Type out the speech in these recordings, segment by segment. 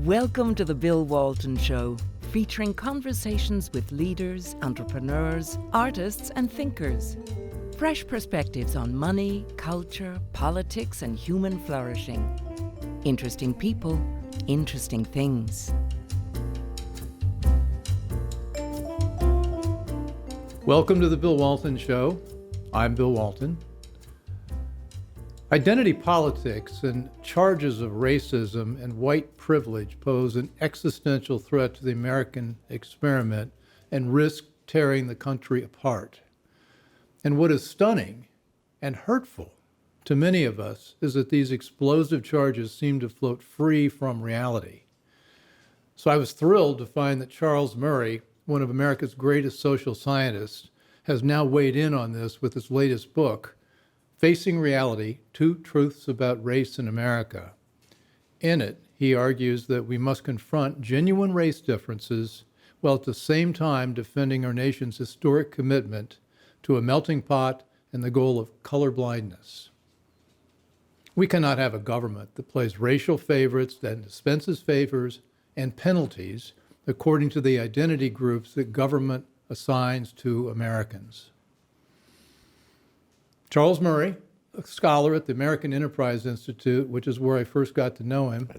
Welcome to the Bill Walton Show, featuring conversations with leaders, entrepreneurs, artists, and thinkers. Fresh perspectives on money, culture, politics, and human flourishing. Interesting people, interesting things. Welcome to the Bill Walton Show. I'm Bill Walton. Identity politics and charges of racism and white privilege pose an existential threat to the American experiment and risk tearing the country apart. And what is stunning and hurtful to many of us is that these explosive charges seem to float free from reality. So I was thrilled to find that Charles Murray, one of America's greatest social scientists, has now weighed in on this with his latest book, Facing Reality: Two Truths About Race in America. In it, he argues that we must confront genuine race differences while at the same time defending our nation's historic commitment to a melting pot and the goal of colorblindness. We cannot have a government that plays racial favorites, that dispenses favors and penalties according to the identity groups that government assigns to Americans. Charles Murray, a scholar at the American Enterprise Institute, which is where I first got to know him,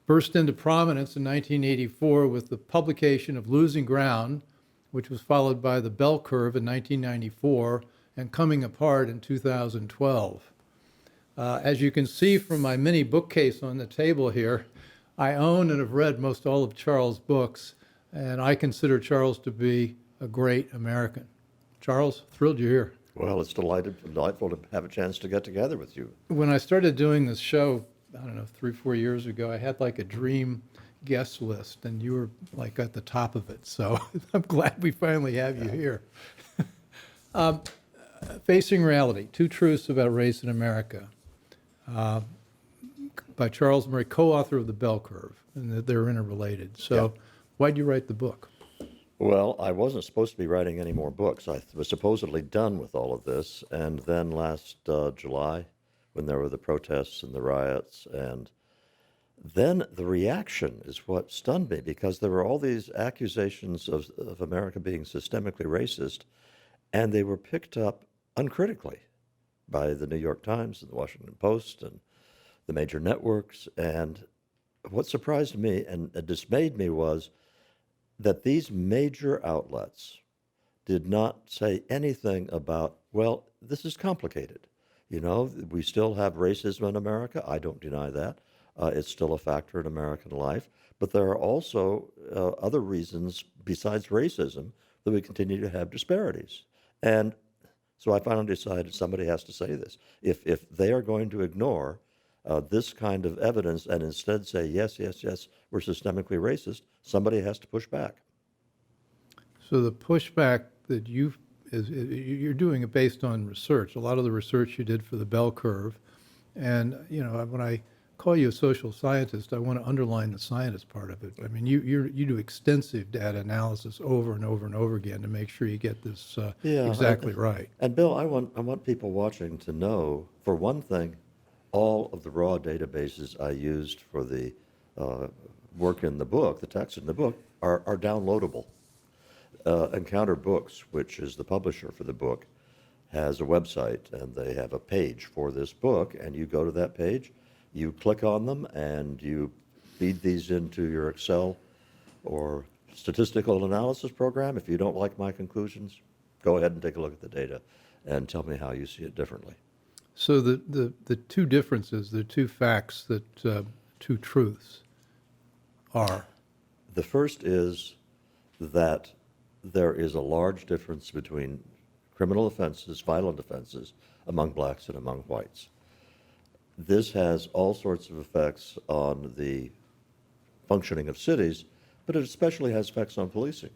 burst into prominence in 1984 with the publication of Losing Ground, which was followed by The Bell Curve in 1994 and Coming Apart in 2012. As you can see from my mini bookcase on the table here, I own and have read most all of Charles' books, and I consider Charles to be a great American. Charles, thrilled you're here. Well, it's delightful to have a chance to get together with you. When I started doing this show, I don't know, 3-4 years ago, I had like a dream guest list, and you were like at the top of it. So I'm glad we finally have you here. Facing Reality: Two Truths About Race in America, by Charles Murray, co-author of The Bell Curve, and that they're interrelated. So why'd you write the book? Well, I wasn't supposed to be writing any more books. I was supposedly done with all of this. And then last July, when there were the protests and the riots, and then the reaction is what stunned me, because there were all these accusations of America being systemically racist, and they were picked up uncritically by the New York Times and the Washington Post and the major networks. And what surprised me and dismayed me was that these major outlets did not say anything about, well, this is complicated. You know, we still have racism in America. I don't deny that. It's still a factor in American life. But there are also other reasons besides racism that we continue to have disparities. And so I finally decided somebody has to say this. If they are going to ignore this kind of evidence and instead say, yes, we're systemically racist, somebody has to push back. So the pushback that you're doing it based on research, a lot of the research you did for the Bell Curve. And, you know, when I call you a social scientist, I want to underline the scientist part of it. I mean, you do extensive data analysis over and over and over again to make sure you get this exactly right. And Bill, I want people watching to know, for one thing, all of the raw databases I used for the work in the book, the text in the book, are downloadable. Encounter Books, which is the publisher for the book, has a website, and they have a page for this book, and you go to that page, you click on them, and you feed these into your Excel or statistical analysis program. If you don't like my conclusions, go ahead and take a look at the data and tell me how you see it differently. So the two differences, the two facts, two truths are? The first is that there is a large difference between criminal offenses, violent offenses, among blacks and among whites. This has all sorts of effects on the functioning of cities, but it especially has effects on policing.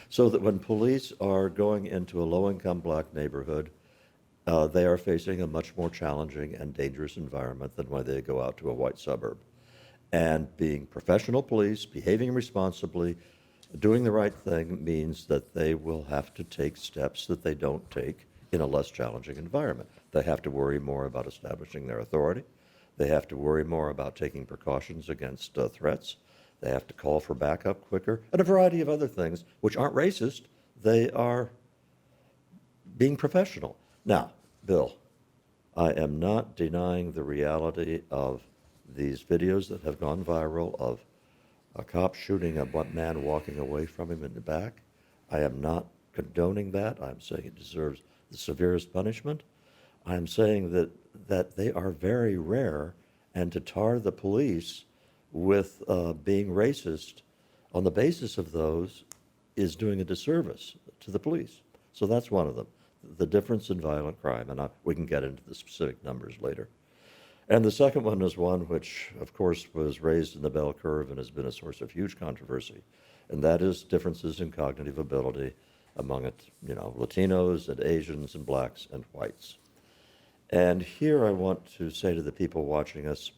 So that when police are going into a low-income black neighborhood, they are facing a much more challenging and dangerous environment than when they go out to a white suburb. And being professional police, behaving responsibly, doing the right thing means that they will have to take steps that they don't take in a less challenging environment. They have to worry more about establishing their authority. They have to worry more about taking precautions against threats. They have to call for backup quicker, and a variety of other things which aren't racist. They are being professional. Now, Bill, I am not denying the reality of these videos that have gone viral of a cop shooting a man walking away from him in the back. I am not condoning that. I'm saying it deserves the severest punishment. I'm saying that they are very rare, and to tar the police with being racist on the basis of those is doing a disservice to the police. So that's one of them, the difference in violent crime, and we can get into the specific numbers later. And the second one is one which, of course, was raised in the bell curve and has been a source of huge controversy, and that is differences in cognitive ability among Latinos and Asians and blacks and whites. And here I want to say to the people watching us,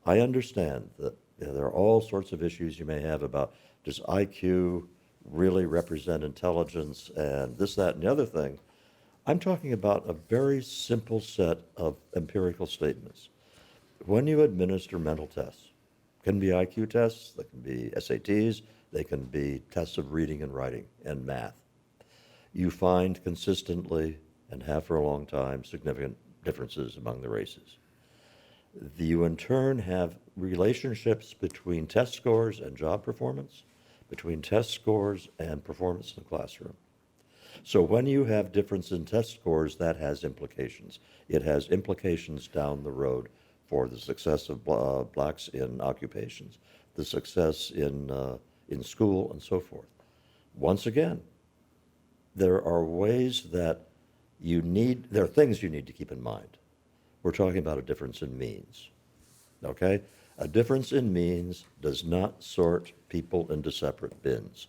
I understand that there are all sorts of issues you may have about, does IQ really represent intelligence and this, that, and the other thing. I'm talking about a very simple set of empirical statements. When you administer mental tests, can be IQ tests, they can be SATs, they can be tests of reading and writing and math. You find consistently, and have for a long time, significant differences among the races. You in turn have relationships between test scores and job performance, between test scores and performance in the classroom. So when you have difference in test scores, that has implications. It has implications down the road for the success of blacks in occupations, the success in school, and so forth. Once again, there are ways that there are things you need to keep in mind. We're talking about a difference in means, okay? A difference in means does not sort people into separate bins.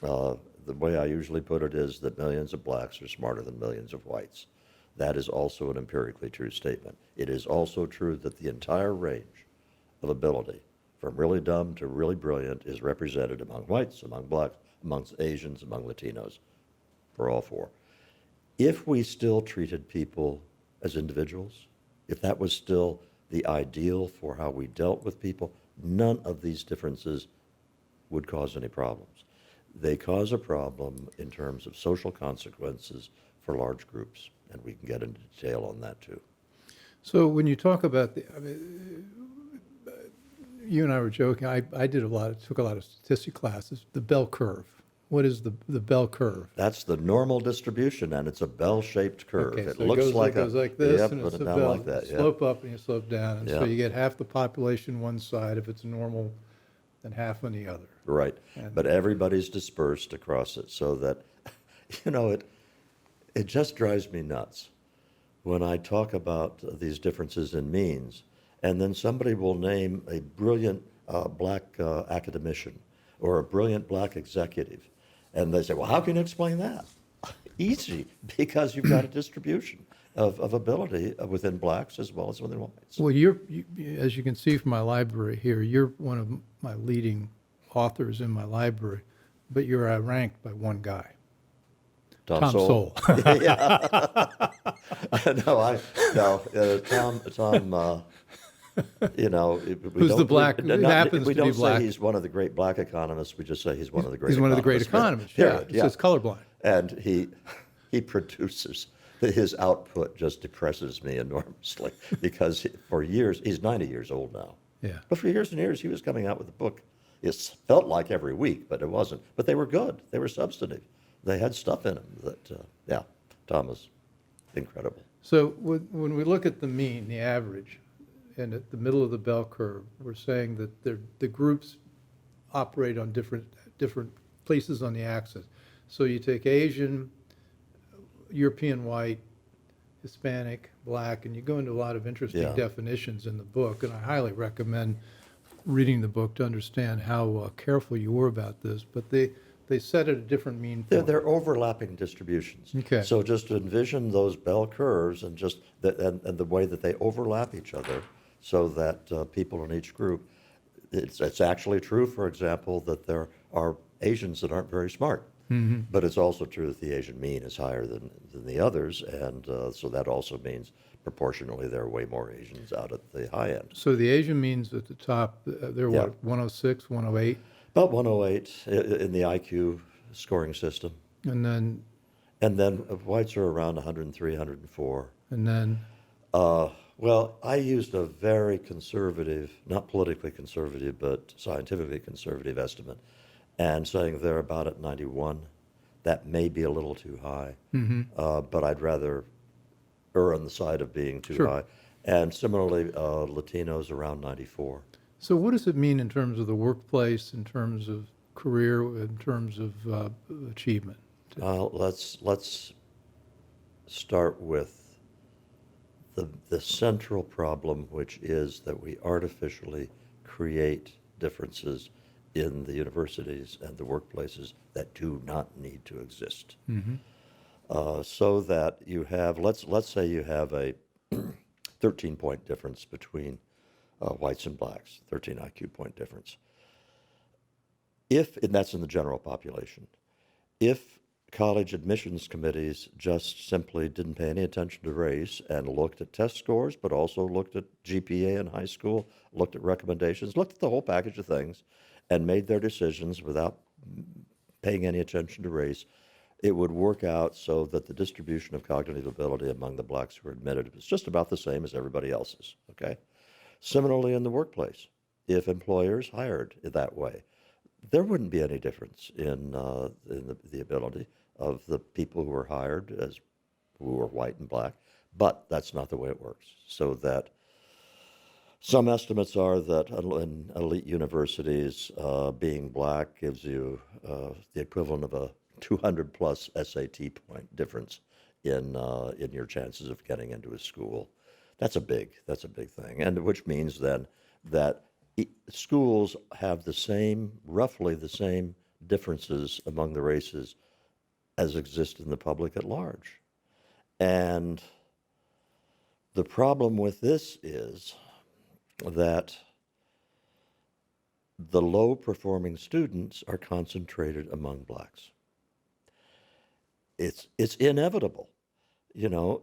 The way I usually put it is that millions of blacks are smarter than millions of whites. That is also an empirically true statement. It is also true that the entire range of ability, from really dumb to really brilliant, is represented among whites, among blacks, amongst Asians, among Latinos, for all four. If we still treated people as individuals, if that was still the ideal for how we dealt with people, none of these differences would cause any problems. They cause a problem in terms of social consequences for large groups, and we can get into detail on that too. So when you talk about you and I were joking, I took a lot of statistics classes, the bell curve. What is the bell curve? That's the normal distribution, and it's a bell-shaped curve. Okay, it so looks it like goes like this, yep, and it's a down bell. like that. You slope up and you slope down, and so Yep. you get half the population one side if it's normal, and half on the other. Right, And- but everybody's dispersed across it, so that, it just drives me nuts when I talk about these differences in means, and then somebody will name a brilliant black academician or a brilliant black executive, and they say, well, how can you explain that? Easy, because you've got a distribution of ability within blacks as well as within whites. Well, as you can see from my library here, you're one of my leading authors in my library, but you're ranked by one guy. Tom Sowell. Tom, Who's the black? Who happens we to be don't black. say he's one of the great black economists. We just say he's one of the great. He's one of the great economists. Yeah, Period. he says colorblind. And he produces. His output just depresses me enormously because for years, he's 90 years old now. Yeah. But for years and years, he was coming out with a book. It felt like every week, but it wasn't. But they were good. They were substantive. They had stuff in them that, Tom was incredible. So when we look at the mean, the average, and at the middle of the bell curve, we're saying that the groups operate on different places on the axis. So you take Asian, European white, Hispanic, black, and you go into a lot of interesting definitions in the book, and I highly recommend reading the book to understand how careful you were about this, but they set at a different mean point. They're overlapping distributions. Okay. So just envision those bell curves and just and the way that they overlap each other so that people in each group, it's actually true, for example, that there are Asians that aren't very smart. Mm-hmm. But it's also true that the Asian mean is higher than the others, and so that also means proportionally there are way more Asians out at the high end. So the Asian means at the top, they're Yeah. what, 106, 108? About 108 in the IQ scoring system. And then, And then whites are around 103, 104. and then, Well, I used a very conservative, not politically conservative, but scientifically conservative estimate, and saying they're about at 91. That may be a little too high, but I'd rather err on the side of being too Sure. high. And similarly, Latinos around 94. so what does it mean in terms of the workplace, in terms of career, in terms of achievement? Let's start with the central problem, which is that we artificially create differences in the universities and the workplaces that do not need to exist. So that you have, let's say you have a 13-point difference between whites and blacks, 13 IQ point difference. And that's in the general population. If college admissions committees just simply didn't pay any attention to race and looked at test scores, but also looked at GPA in high school, looked at recommendations, looked at the whole package of things, and made their decisions without paying any attention to race, it would work out so that the distribution of cognitive ability among the blacks who were admitted was just about the same as everybody else's, okay? Similarly in the workplace, if employers hired that way, there wouldn't be any difference in the ability of the people who were hired as who were white and black, but that's not the way it works. So that some estimates are that in elite universities, being black gives you the equivalent of a 200 plus SAT point difference in your chances of getting into a school. That's a big thing, and which means then that schools have roughly the same differences among the races as exist in the public at large. And the problem with this is that the low-performing students are concentrated among blacks. It's inevitable. You know,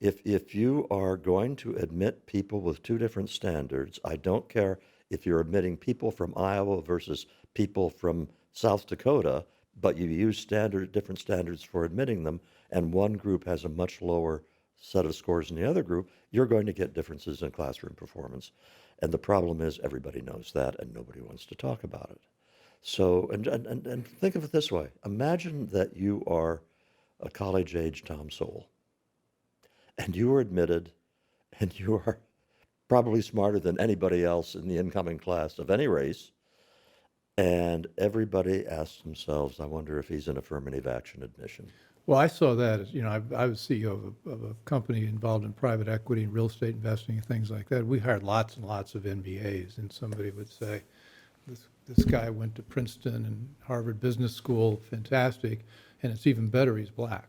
if you are going to admit people with two different standards, I don't care if you're admitting people from Iowa versus people from South Dakota, but you use different standards for admitting them, and one group has a much lower set of scores than the other group, you're going to get differences in classroom performance. And the problem is everybody knows that, and nobody wants to talk about it. So, and think of it this way. Imagine that you are a college-age Tom Sowell, and you are admitted, and you are probably smarter than anybody else in the incoming class of any race, and everybody asks themselves, I wonder if he's an affirmative action admission. Well, I saw that as, I was CEO of a company involved in private equity and real estate investing and things like that. We hired lots and lots of MBAs, and somebody would say, this guy went to Princeton and Harvard Business School, fantastic, and it's even better, he's black.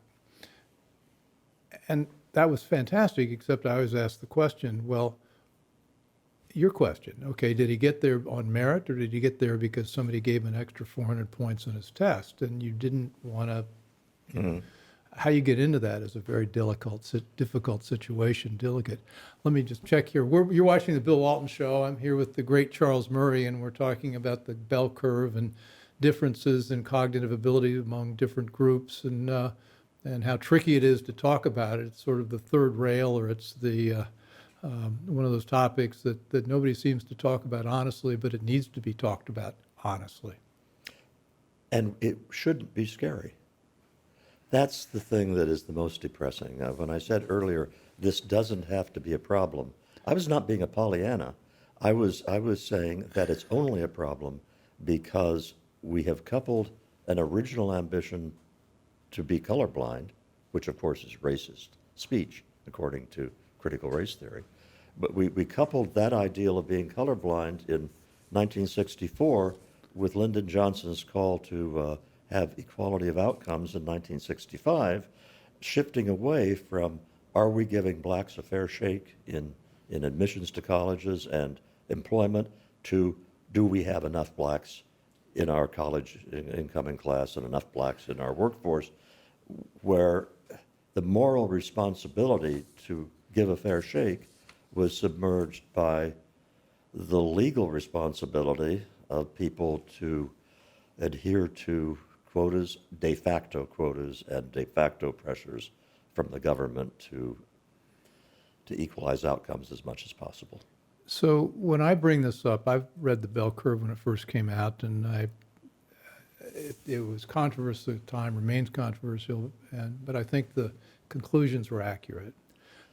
And that was fantastic, except I always ask the question, well, your question, okay, did he get there on merit, or did he get there because somebody gave him an extra 400 points on his test, and you didn't want to, how you get into that is a very difficult situation, delicate. Let me just check here. You're watching the Bill Walton Show. I'm here with the great Charles Murray, and we're talking about the bell curve and differences in cognitive ability among different groups, and how tricky it is to talk about it. It's sort of the third rail, or it's the one of those topics that nobody seems to talk about honestly, but it needs to be talked about honestly. And it shouldn't be scary. That's the thing that is the most depressing. When I said earlier, this doesn't have to be a problem, I was not being a Pollyanna. I was saying that it's only a problem because we have coupled an original ambition to be colorblind, which of course is racist speech, according to critical race theory. But we coupled that ideal of being colorblind in 1964 with Lyndon Johnson's call to have equality of outcomes in 1965, shifting away from are we giving blacks a fair shake in admissions to colleges and employment to do we have enough blacks in our college incoming class and enough blacks in our workforce, where the moral responsibility to give a fair shake was submerged by the legal responsibility of people to adhere to quotas, de facto quotas, and de facto pressures from the government to equalize outcomes as much as possible. So when I bring this up, I've read the bell curve when it first came out, and it was controversial at the time, remains controversial, but I think the conclusions were accurate.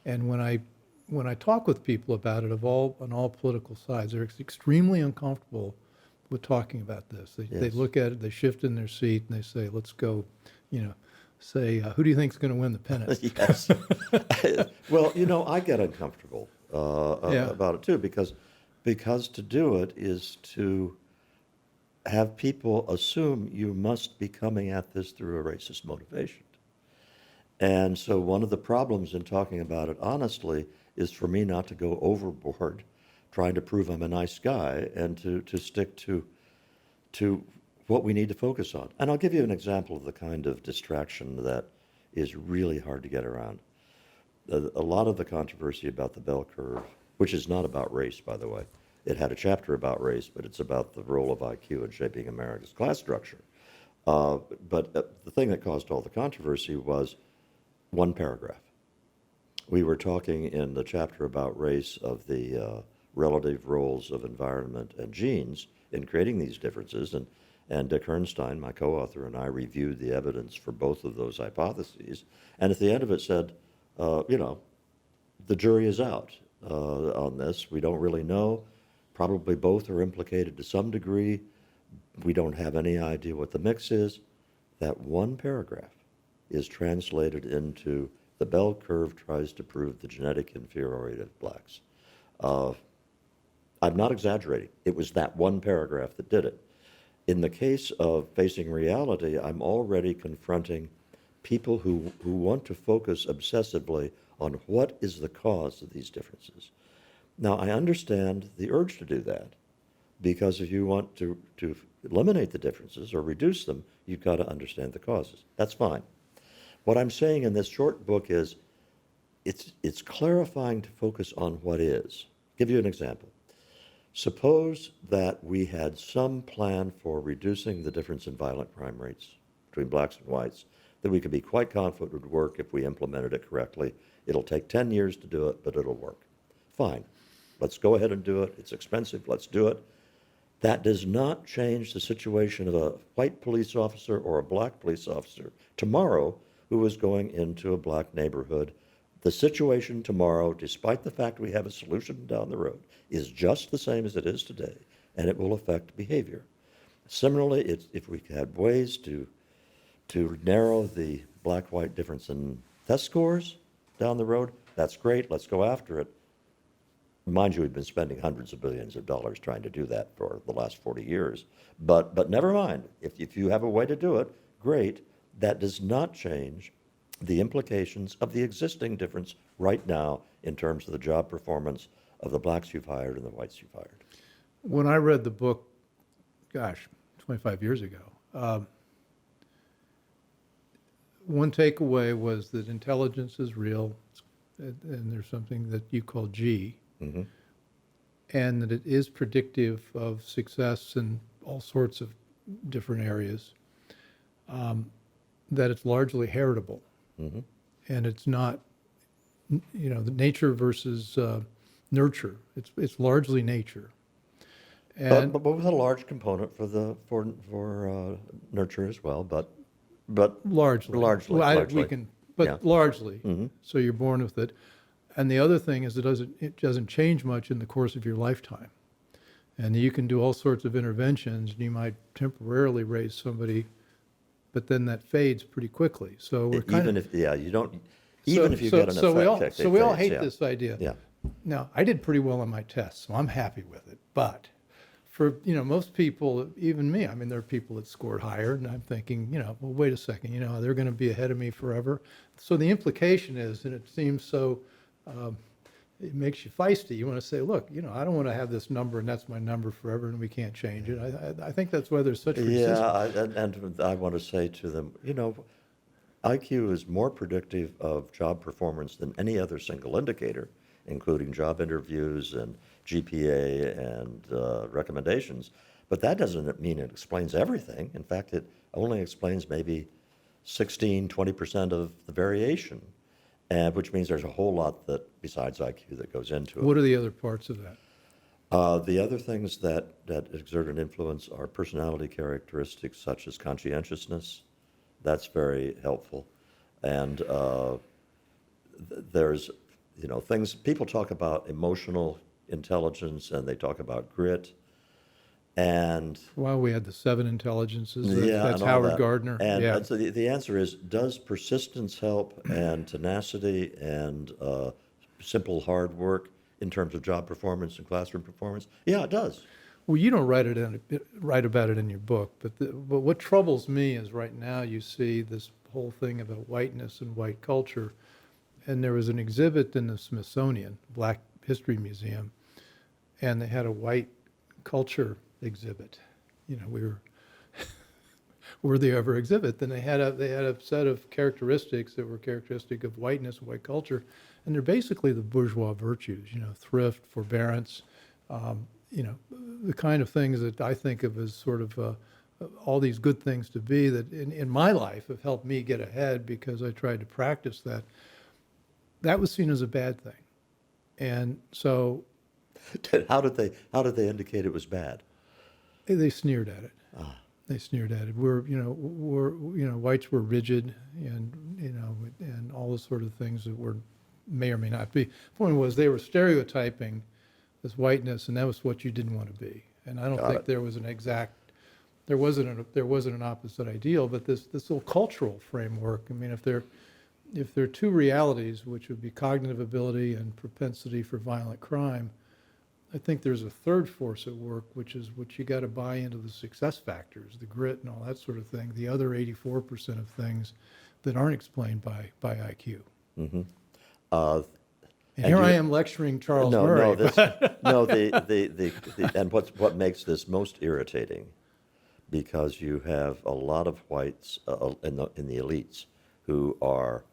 And when I talk with people about it on all political sides, they're extremely uncomfortable with talking about this. They look at it, they shift in their seat, and they say, "Let's go," say, "Who do you think is going to win the pennant?" Yes. Well, I get uncomfortable about it too, because to do it is to have people assume you must be coming at this through a racist motivation. And so one of the problems in talking about it honestly is for me not to go overboard trying to prove I'm a nice guy, and to stick to what we need to focus on. And I'll give you an example of the kind of distraction that is really hard to get around. A lot of the controversy about the bell curve, which is not about race, by the way. It had a chapter about race, but it's about the role of IQ in shaping America's class structure. But the thing that caused all the controversy was one paragraph. We were talking in the chapter about race of the relative roles of environment and genes in creating these differences, and Dick Herrnstein, my co-author, and I reviewed the evidence for both of those hypotheses, and at the end of it said, the jury is out on this. We don't really know. Probably both are implicated to some degree. We don't have any idea what the mix is. That one paragraph is translated into the bell curve tries to prove the genetic inferiority of blacks. I'm not exaggerating. It was that one paragraph that did it. In the case of facing reality, I'm already confronting people who want to focus obsessively on what is the cause of these differences. Now, I understand the urge to do that, because if you want to eliminate the differences or reduce them, you've got to understand the causes. That's fine. What I'm saying in this short book is it's clarifying to focus on what is. I'll give you an example. Suppose that we had some plan for reducing the difference in violent crime rates between blacks and whites that we could be quite confident would work if we implemented it correctly. It'll take 10 years to do it, but it'll work. Fine. Let's go ahead and do it. It's expensive. Let's do it. That does not change the situation of a white police officer or a black police officer tomorrow who is going into a black neighborhood. The situation tomorrow, despite the fact we have a solution down the road, is just the same as it is today, and it will affect behavior. Similarly, if we had ways to narrow the black-white difference in test scores down the road, that's great. Let's go after it. Mind you, we've been spending hundreds of billions of dollars trying to do that for the last 40 years. But never mind. If you have a way to do it, great. That does not change the implications of the existing difference right now in terms of the job performance of the blacks you've hired and the whites you've hired. When I read the book, 25 years ago, one takeaway was that intelligence is real, and there's something that you call G, mm-hmm. and that it is predictive of success in all sorts of different areas, that it's largely heritable. Mm-hmm. And it's not, the nature versus nurture. It's largely nature. And but with a large component for nurture as well, but largely. Largely. Largely. Mm-hmm. So you're born with it. And the other thing is it doesn't change much in the course of your lifetime. And you can do all sorts of interventions, and you might temporarily raise somebody, but then that fades pretty quickly. So we're if you get an effect. So we all hate this idea. Yeah. Now, I did pretty well on my tests, so I'm happy with it. But for most people, even me, there are people that scored higher, and I'm thinking, well, wait a second, they're going to be ahead of me forever. So the implication is, and it seems so, it makes you feisty. You want to say, look, I don't want to have this number, and that's my number forever, and we can't change it. I think that's why there's such resistance. Yeah, and I want to say to them, IQ is more predictive of job performance than any other single indicator, including job interviews and GPA and recommendations. But that doesn't mean it explains everything. In fact, it only explains maybe 16, 20% of the variation, and which means there's a whole lot that besides IQ that goes into it. What are the other parts of that? The other things that exert an influence are personality characteristics such as conscientiousness. That's very helpful. And there's, things, people talk about emotional intelligence and they talk about grit. And Well, we had the 7 intelligences. yeah, That's and all Howard that. Gardner. And, Yeah. and so the answer is, does persistence help and tenacity and simple hard work in terms of job performance and classroom performance? Yeah, it does. Well, you don't write about it in your book, but what troubles me is right now you see this whole thing about whiteness and white culture, and there was an exhibit in the Smithsonian Black History Museum, and they had a white culture exhibit. We were were they ever exhibit? Then they had a set of characteristics that were characteristic of whiteness and white culture, and they're basically the bourgeois virtues. Thrift, forbearance. The kind of things that I think of as sort of all these good things to be that in my life have helped me get ahead because I tried to practice that. That was seen as a bad thing, and so How did they indicate it was bad? they sneered at it. They sneered at it. Whites were rigid, and all the sort of things that may or may not be. The point was they were stereotyping this whiteness, and that was what you didn't want to be. And I don't think there was there wasn't an opposite ideal, but this little cultural framework. I mean, if there are two realities, which would be cognitive ability and propensity for violent crime, I think there's a third force at work, which is what you got to buy into the success factors, the grit and all that sort of thing, the other 84% of things that aren't explained by IQ. Mm-hmm. And here I am lecturing Charles Murray. And what makes this most irritating, because you have a lot of whites in the elites who are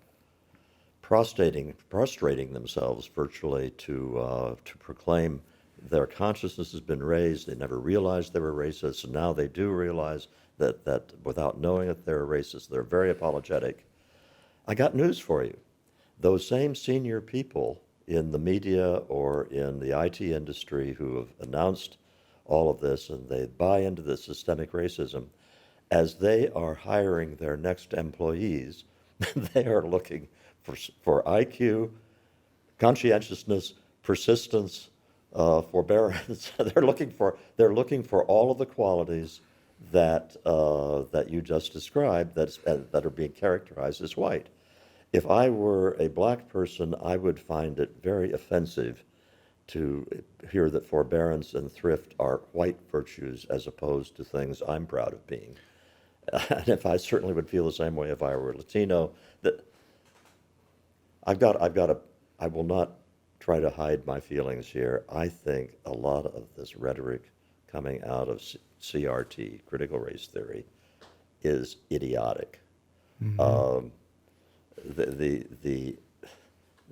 prostrating themselves virtually to proclaim their consciousness has been raised. They never realized they were racist, and now they do realize that without knowing that they're racist, they're very apologetic. I got news for you. Those same senior people in the media or in the IT industry who have announced all of this and they buy into the systemic racism, as they are hiring their next employees, they are looking for IQ, conscientiousness, persistence, forbearance. They're looking for all of the qualities that you just described that are being characterized as white. If I were a black person, I would find it very offensive to hear that forbearance and thrift are white virtues as opposed to things I'm proud of being. And if I certainly would feel the same way if I were Latino, that I will not try to hide my feelings here. I think a lot of this rhetoric coming out of CRT, critical race theory, is idiotic. Mm-hmm.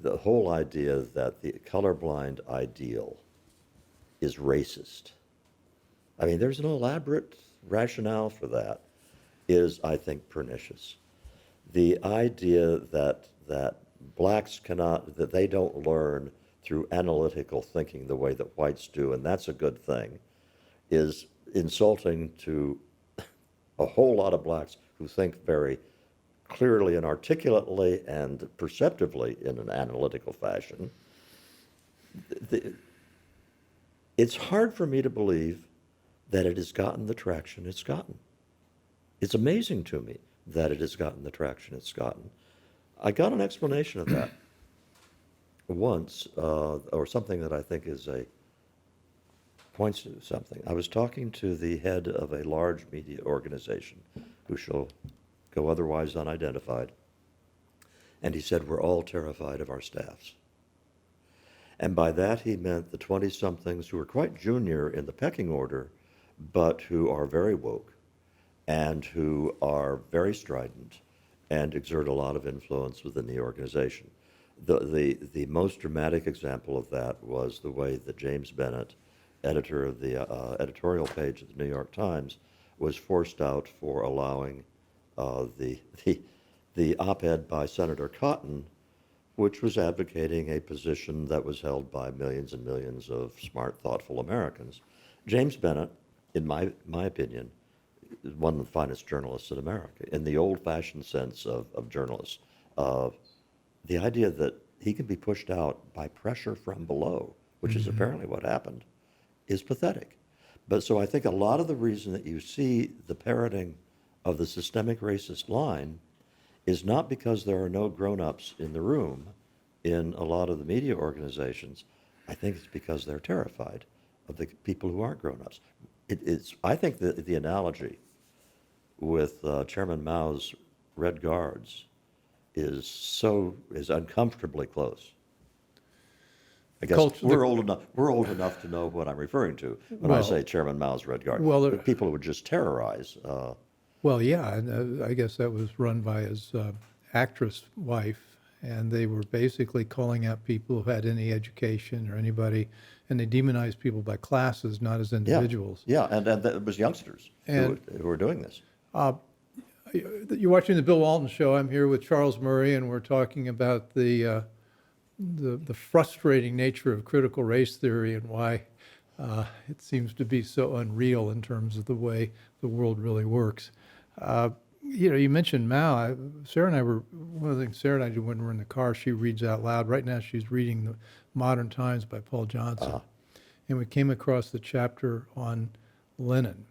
The whole idea that the colorblind ideal is racist. I mean, there's an elaborate rationale for that, is, I think, pernicious. The idea that blacks that they don't learn through analytical thinking the way that whites do, and that's a good thing, is insulting to a whole lot of blacks who think very clearly and articulately and perceptively in an analytical fashion. It's hard for me to believe that it has gotten the traction it's gotten. It's amazing to me that it has gotten the traction it's gotten. I got an explanation of that once, or something that I think points to something. I was talking to the head of a large media organization who shall go otherwise unidentified, and he said, "We're all terrified of our staffs." And by that he meant the 20-somethings who are quite junior in the pecking order, but who are very woke and who are very strident and exert a lot of influence within the organization. The most dramatic example of that was the way that James Bennett, editor of the editorial page of the New York Times, was forced out for allowing the op-ed by Senator Cotton, which was advocating a position that was held by millions and millions of smart, thoughtful Americans. James Bennett, in my opinion, is one of the finest journalists in America, in the old-fashioned sense of journalists. The idea that he can be pushed out by pressure from below, which is apparently what happened, is pathetic. But so I think a lot of the reason that you see the parroting of the systemic racist line is not because there are no grown-ups in the room in a lot of the media organizations. I think it's because they're terrified of the people who aren't grown-ups. I think the analogy with Chairman Mao's Red Guards is uncomfortably close. I guess we're old enough to know what I'm referring to when I say Chairman Mao's Red Guard. Well, people would just terrorize. Well, yeah, and I guess that was run by his actress wife, and they were basically calling out people who had any education or anybody, and they demonized people by classes, not as individuals. Yeah, and it was youngsters who were doing this. You're watching the Bill Walton Show. I'm here with Charles Murray, and we're talking about the frustrating nature of critical race theory and why it seems to be so unreal in terms of the way the world really works. You mentioned Mao. Sarah and I one of the things Sarah and I do when we're in the car, she reads out loud. Right now she's reading the Modern Times by Paul Johnson. And we came across the chapter on Lenin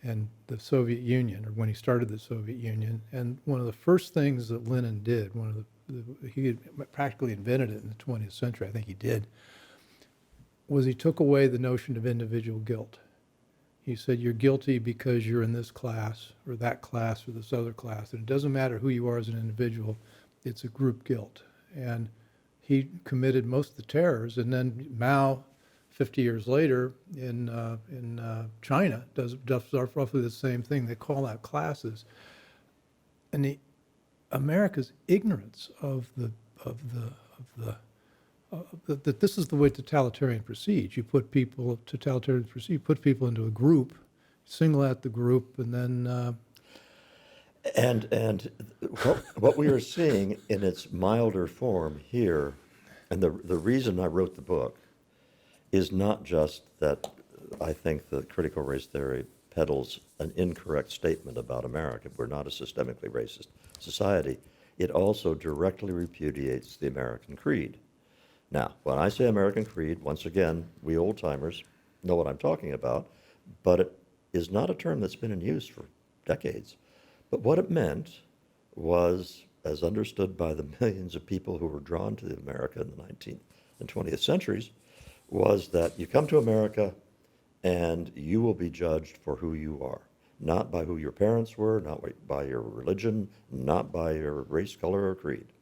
and the Soviet Union, or when he started the Soviet Union. And one of the first things that Lenin did, he had practically invented it in the 20th century, I think he did, was he took away the notion of individual guilt. He said, you're guilty because you're in this class or that class or this other class. And it doesn't matter who you are as an individual, it's a group guilt. And he committed most of the terrors. And then Mao, 50 years later in China, does roughly the same thing. They call out classes. And America's ignorance of that this is the way totalitarian proceeds. You put people into a group, single out the group, and then. And what we are seeing in its milder form here, and the reason I wrote the book, is not just that I think the critical race theory peddles an incorrect statement about America. We're not a systemically racist society. It also directly repudiates the American creed. Now, when I say American creed, once again, we old-timers know what I'm talking about, but it is not a term that's been in use for decades. But what it meant was, as understood by the millions of people who were drawn to America in the 19th and 20th centuries, was that you come to America and you will be judged for who you are, not by who your parents were, not by your religion, not by your race, color, or creed.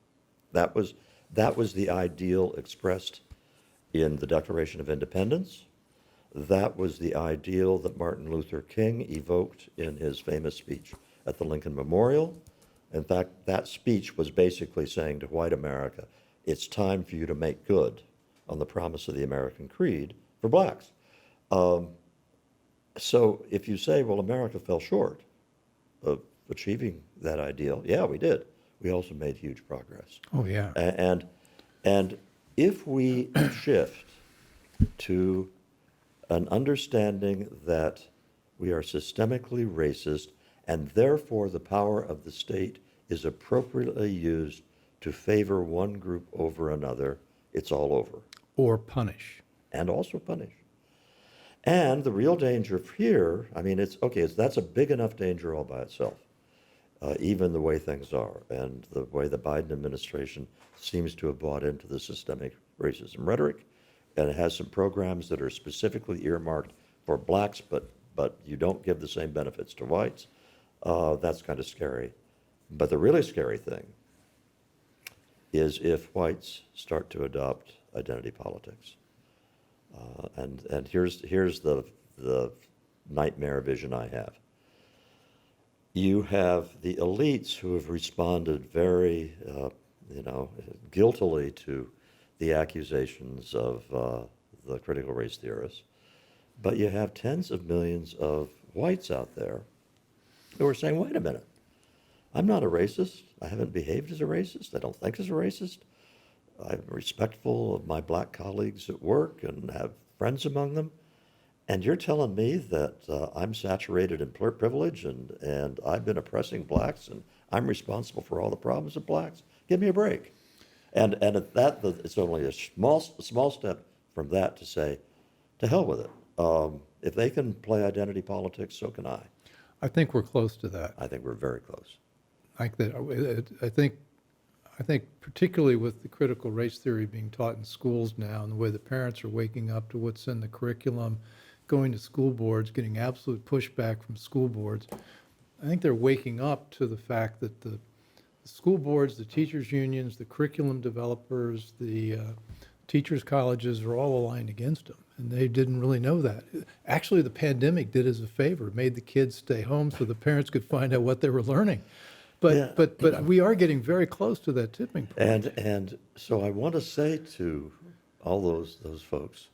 That was the ideal expressed in the Declaration of Independence. That was the ideal that Martin Luther King evoked in his famous speech at the Lincoln Memorial. In fact, that speech was basically saying to white America, it's time for you to make good on the promise of the American creed for blacks. So if you say, well, America fell short of achieving that ideal, yeah, we did. We also made huge progress. Oh, yeah. And if we shift to an understanding that we are systemically racist and therefore the power of the state is appropriately used to favor one group over another, it's all over. Or punish. And also punish. And the real danger here, I mean, that's a big enough danger all by itself. Even the way things are, and the way the Biden administration seems to have bought into the systemic racism rhetoric, and it has some programs that are specifically earmarked for blacks, but you don't give the same benefits to whites. That's kind of scary. But the really scary thing is if whites start to adopt identity politics. And here's the nightmare vision I have. you have the elites who have responded very, guiltily to the accusations of the critical race theorists. But you have tens of millions of whites out there who are saying, wait a minute, I'm not a racist. I haven't behaved as a racist. I don't think as a racist. I'm respectful of my black colleagues at work and have friends among them. And you're telling me that I'm saturated in privilege and I've been oppressing blacks and I'm responsible for all the problems of blacks? Give me a break. And at that, it's only a small step from that to say, to hell with it. If they can play identity politics, so can I. I think we're close to that. I think we're very close. I think particularly with the critical race theory being taught in schools now and the way the parents are waking up to what's in the curriculum, going to school boards, getting absolute pushback from school boards, I think they're waking up to the fact that the school boards, the teachers' unions, the curriculum developers, the teachers' colleges are all aligned against them. And they didn't really know that. Actually, the pandemic did us a favor, made the kids stay home so the parents could find out what they were learning. But we are getting very close to that tipping point. And so I want to say to all those folks,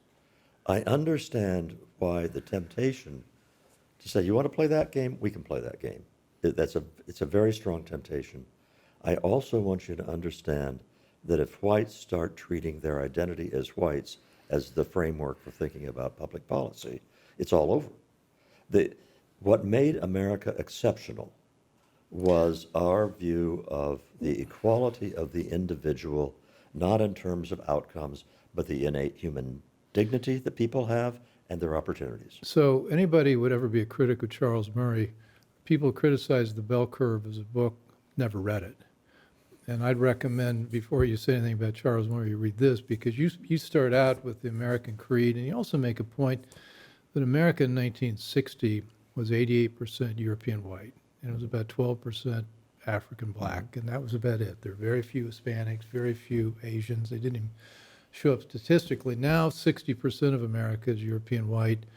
I understand why the temptation to say, you want to play that game? We can play that game. It's a very strong temptation. I also want you to understand that if whites start treating their identity as whites as the framework for thinking about public policy, it's all over. What made America exceptional was our view of the equality of the individual, not in terms of outcomes, but the innate human dignity that people have and their opportunities. So anybody would ever be a critic of Charles Murray. People criticize The Bell Curve as a book, never read it. And I'd recommend, before you say anything about Charles Murray, you read this, because you start out with the American Creed, and you also make a point that America in 1960 was 88% European white, and it was about 12% African black, and that was about it. There were very few Hispanics, very few Asians. They didn't even show up statistically. Now 60% of America is European white,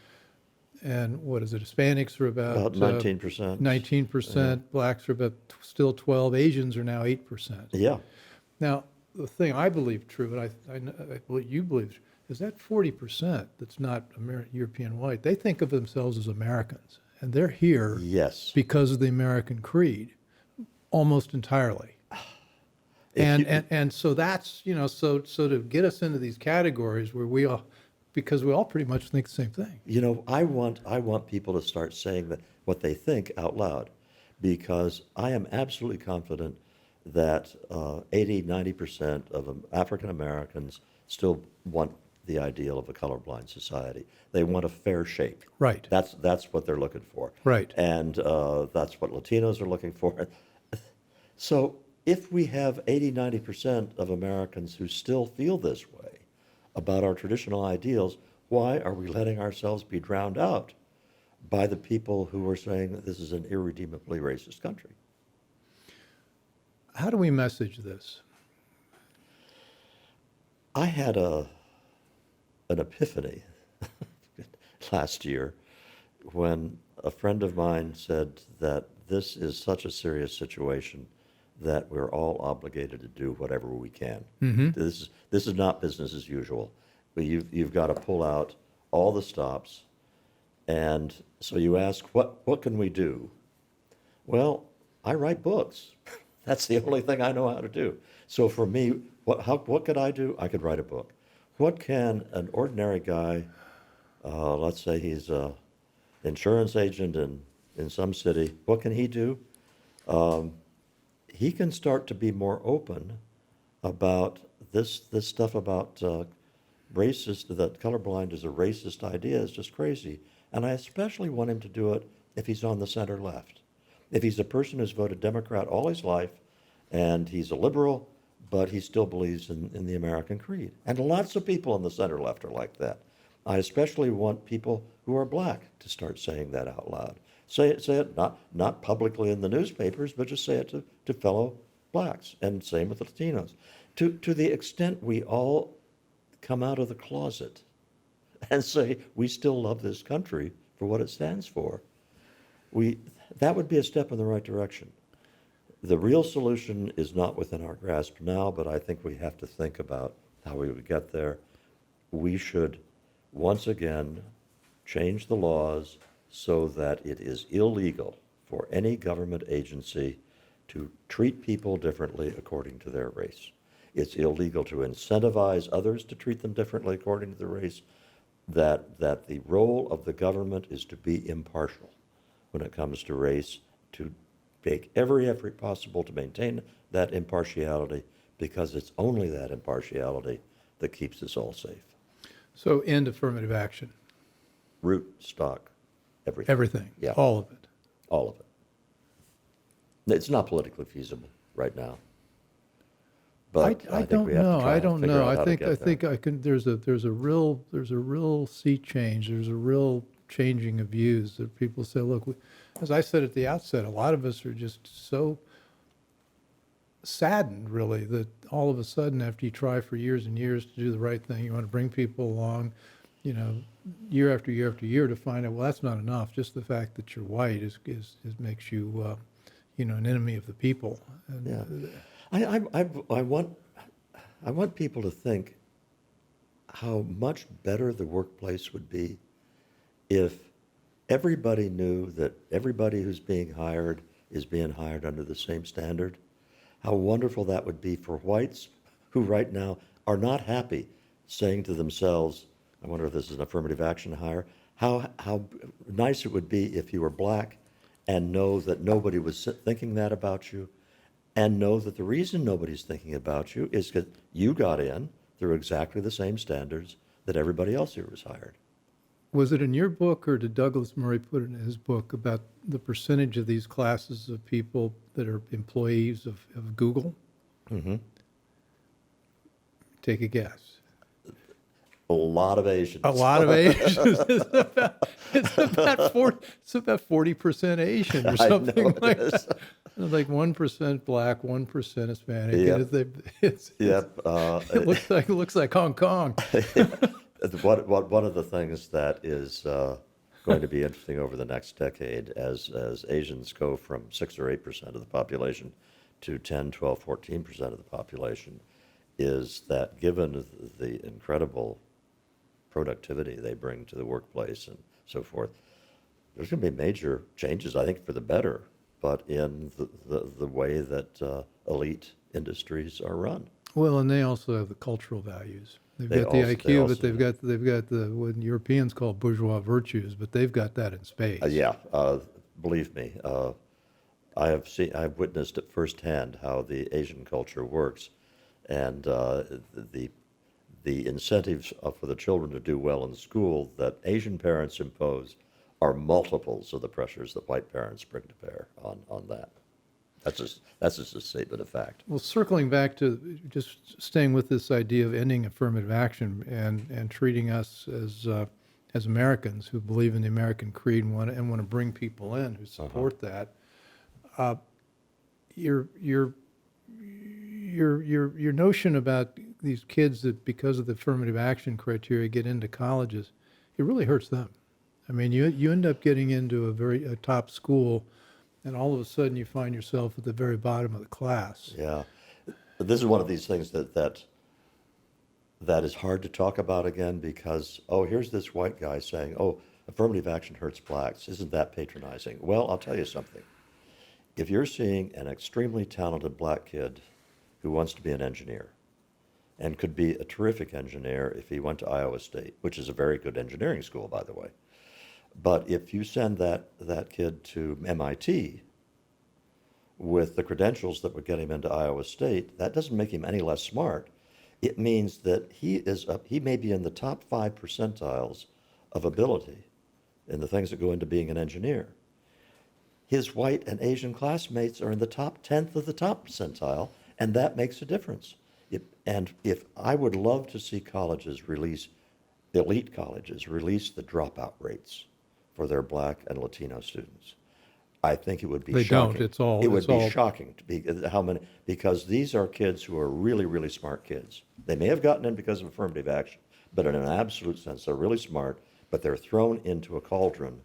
and what is it, Hispanics are about 19%. 19%, blacks are about still 12, Asians are now 8%. Yeah. Now, the thing I believe true, and I believe you believe, is that 40% that's not European white, they think of themselves as Americans, and they're here Yes. because of the American creed, almost entirely. And so that's, so to get us into these categories where because we all pretty much think the same thing. I want people to start saying that what they think out loud, because I am absolutely confident that 80-90% of African Americans still want the ideal of a colorblind society. They want a fair shake. Right. That's what they're looking for. Right. And that's what Latinos are looking for. So if we have 80-90% of Americans who still feel this way about our traditional ideals, why are we letting ourselves be drowned out by the people who are saying that this is an irredeemably racist country? How do we message this? I had an epiphany last year when a friend of mine said that this is such a serious situation that we're all obligated to do whatever we can. Mm-hmm. This is not business as usual. But you've got to pull out all the stops. And so you ask, what can we do? Well, I write books. That's the only thing I know how to do. So for me, what could I do? I could write a book. What can an ordinary guy, let's say he's an insurance agent in some city, what can he do? He can start to be more open about this stuff about racist, that colorblind is a racist idea is just crazy. And I especially want him to do it if he's on the center left. If he's a person who's voted Democrat all his life and he's a liberal, but he still believes in the American creed. And lots of people on the center left are like that. I especially want people who are black to start saying that out loud. Say it not publicly in the newspapers, but just say it to fellow blacks, and same with the Latinos. To the extent we all come out of the closet and say we still love this country for what it stands for, that would be a step in the right direction. The real solution is not within our grasp now, but I think we have to think about how we would get there. We should, once again, change the laws so that it is illegal for any government agency to treat people differently according to their race. It's illegal to incentivize others to treat them differently according to their race. That the role of the government is to be impartial when it comes to race, to make every effort possible to maintain that impartiality, because it's only that impartiality that keeps us all safe. So end affirmative action. Root, stock, everything. Everything. Yeah. All of it. All of it. It's not politically feasible right now. But I think don't we have know. to try I and don't figure know. out I how to think get there. I can. There's a real sea change. There's a real changing of views that people say. Look, as I said at the outset, a lot of us are just so saddened, really, that all of a sudden, after you try for years and years to do the right thing, you want to bring people along, year after year after year, to find out, well, that's not enough. Just the fact that you're white is makes you, an enemy of the people. And, Yeah. I want people to think how much better the workplace would be if everybody knew that everybody who's being hired is being hired under the same standard. How wonderful that would be for whites who right now are not happy, saying to themselves, I wonder if this is an affirmative action hire, how nice it would be if you were black and know that nobody was thinking that about you, and know that the reason nobody's thinking about you is because you got in through exactly the same standards that everybody else here was hired. was it in your book, or did Douglas Murray put it in his book, about the percentage of these classes of people that are employees of Google? Mm-hmm. Take a guess. A lot of Asians. A lot of Asians. It's about 40% Asian or I something know like it is. that. Like 1% black, 1% Hispanic. Yep. Yep. It looks like Hong Kong. One of the things that is going to be interesting over the next decade, as Asians go from 6 or 8% of the population to 10, 12, 14% of the population, is that given the incredible productivity they bring to the workplace and so forth, there's going to be major changes, I think, for the better, but in the way that elite industries are run. Well, and they also have the cultural values. They've They got the also- IQ, they but also- they've got the what Europeans call bourgeois virtues, but they've got that in spades. Believe me, I've witnessed it firsthand how the Asian culture works, and the incentives for the children to do well in school that Asian parents impose are multiples of the pressures that white parents bring to bear on that. That's just a statement of fact. Well, circling back to just staying with this idea of ending affirmative action and treating us as Americans who believe in the American creed and want to bring people in who support that, your notion about these kids that because of the affirmative action criteria get into colleges, it really hurts them. I mean, you end up getting into a top school, and all of a sudden you find yourself at the very bottom of the class. Yeah, this is one of these things that is hard to talk about again because, here's this white guy saying, affirmative action hurts blacks. Isn't that patronizing? Well, I'll tell you something. If you're seeing an extremely talented black kid who wants to be an engineer and could be a terrific engineer if he went to Iowa State, which is a very good engineering school, by the way. But if you send that kid to MIT with the credentials that would get him into Iowa State, that doesn't make him any less smart. It means that he may be in the top 5 percentiles of ability in the things that go into being an engineer. His white and Asian classmates are in the top 10th of the top percentile, and that makes a difference. And if I would love to see elite colleges release the dropout rates for their black and Latino students. I think it would be shocking. It would be shocking to be how many, because these are kids who are really, really smart kids. They may have gotten in because of affirmative action, but in an absolute sense, they're really smart, but they're thrown into a cauldron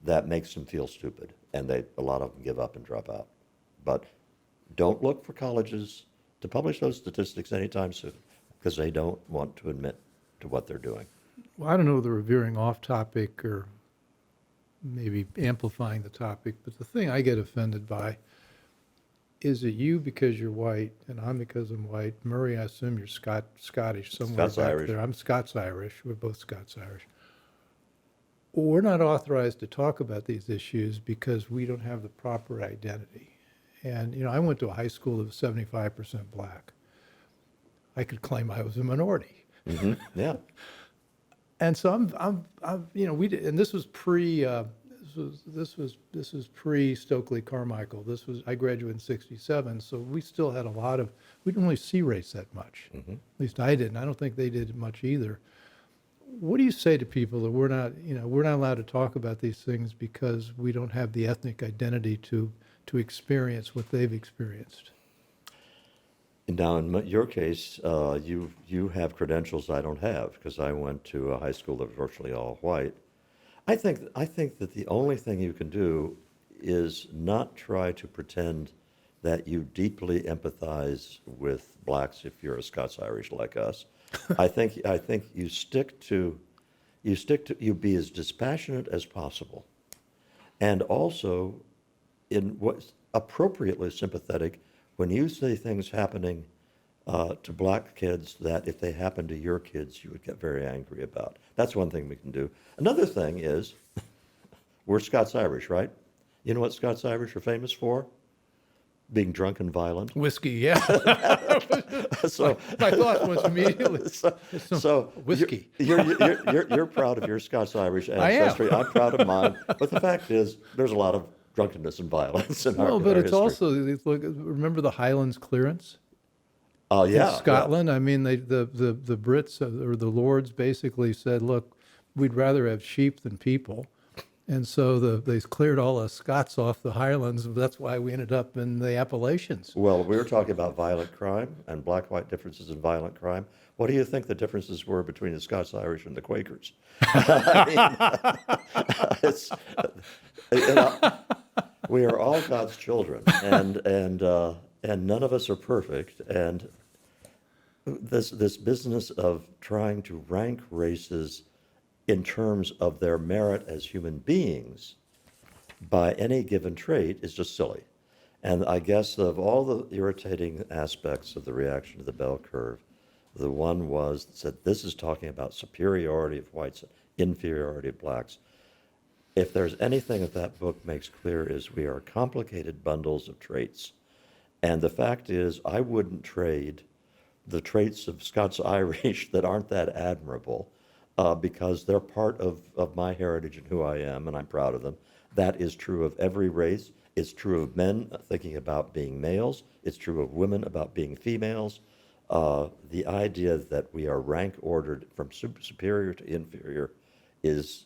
that makes them feel stupid, and a lot of them give up and drop out. But don't look for colleges to publish those statistics anytime soon, because they don't want to admit to what they're doing. Well, I don't know whether we're veering off topic or maybe amplifying the topic, but the thing I get offended by is that you, because you're white, and I'm because I'm white. Murray, I assume you're Scottish somewhere back Scots-Irish. there. I'm Scots-Irish. We're both Scots-Irish. We're not authorized to talk about these issues because we don't have the proper identity. And, I went to a high school that was 75% black. I could claim I was a minority. Mm-hmm. Yeah. And so I'm we did, and this was pre, this was pre Stokely Carmichael. I graduated in '67, so we still had we didn't really see race that much. Mm-hmm. At least I didn't. I don't think they did much either. What do you say to people that we're not allowed to talk about these things because we don't have the ethnic identity to experience what they've experienced? Now, in your case, you have credentials I don't have, because I went to a high school that was virtually all white. I think that the only thing you can do is not try to pretend that you deeply empathize with blacks if you're a Scots-Irish like us. I think you be as dispassionate as possible, and also in what's appropriately sympathetic when you see things happening to black kids that if they happen to your kids, you would get very angry about. That's one thing we can do. Another thing is, we're Scots-Irish, right? You know what Scots-Irish are famous for? Being drunk and violent. Whiskey, yeah. So my thought was immediately so whiskey. You're proud of your Scots-Irish ancestry. I'm proud of mine. But the fact is, there's a lot of drunkenness and violence in our but it's history. also, remember the Highlands clearance? Oh yeah, in Scotland. Yeah. I mean, the Brits or the Lords basically said, look, we'd rather have sheep than people. And so they cleared all the Scots off the Highlands. That's why we ended up in the Appalachians. Well, we were talking about violent crime and black-white differences in violent crime. What do you think the differences were between the Scots-Irish and the Quakers? We are all God's children, and none of us are perfect. And this business of trying to rank races in terms of their merit as human beings by any given trait is just silly. And I guess of all the irritating aspects of the reaction to the bell curve, the one was that said, this is talking about superiority of whites, inferiority of blacks. If there's anything that book makes clear is we are complicated bundles of traits. And the fact is, I wouldn't trade the traits of Scots-Irish that aren't that admirable because they're part of my heritage and who I am, and I'm proud of them. That is true of every race. It's true of men thinking about being males. It's true of women about being females. The idea that we are rank ordered from superior to inferior is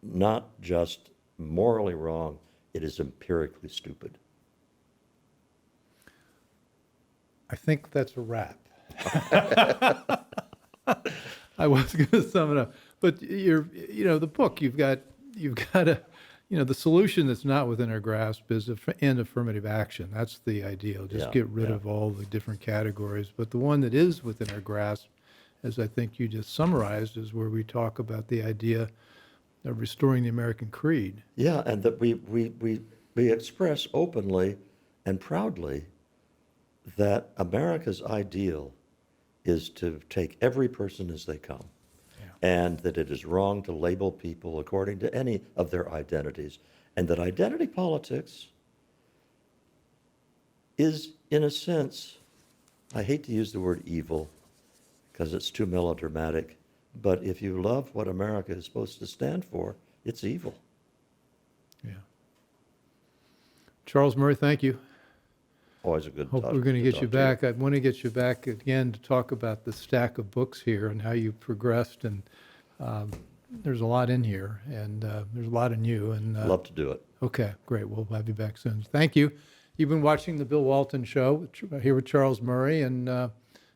not just morally wrong, it is empirically stupid. I think that's a wrap. I was going to sum it up, but the book you've got the solution that's not within our grasp is end affirmative action. That's the ideal. Just get rid of all the different categories. But the one that is within our grasp, as I think you just summarized, is where we talk about the idea of restoring the American creed. Yeah, and that we express openly and proudly that America's ideal is to take every person as they come, and that it is wrong to label people according to any of their identities, and that identity politics is, in a sense, I hate to use the word evil because it's too melodramatic, but if you love what America is supposed to stand for, it's evil. Yeah. Charles Murray, thank you. Always a good Hope we're going to get you back. I want to get you back again to talk about the stack of books here and how you progressed. And there's a lot in here, and there's a lot in you. And love to do it. Okay, great. We'll have you back soon. Thank you. You've been watching the Bill Walton Show here with Charles Murray, and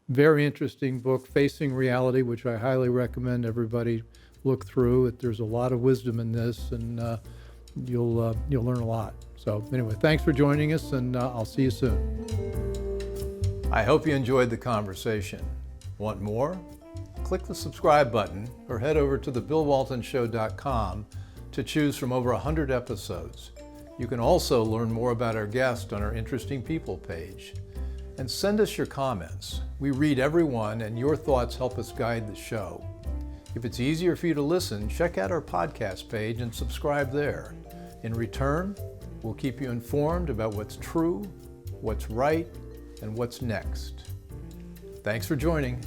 very interesting book, Facing Reality, which I highly recommend everybody look through. There's a lot of wisdom in this, and you'll learn a lot. So anyway, thanks for joining us, and I'll see you soon. I hope you enjoyed the conversation. Want more? Click the subscribe button or head over to thebillwaltonshow.com to choose from over 100 episodes. You can also learn more about our guest on our Interesting People page. And send us your comments. We read every one, and your thoughts help us guide the show. If it's easier for you to listen, check out our podcast page and subscribe there. In return, we'll keep you informed about what's true, what's right, and what's next. Thanks for joining.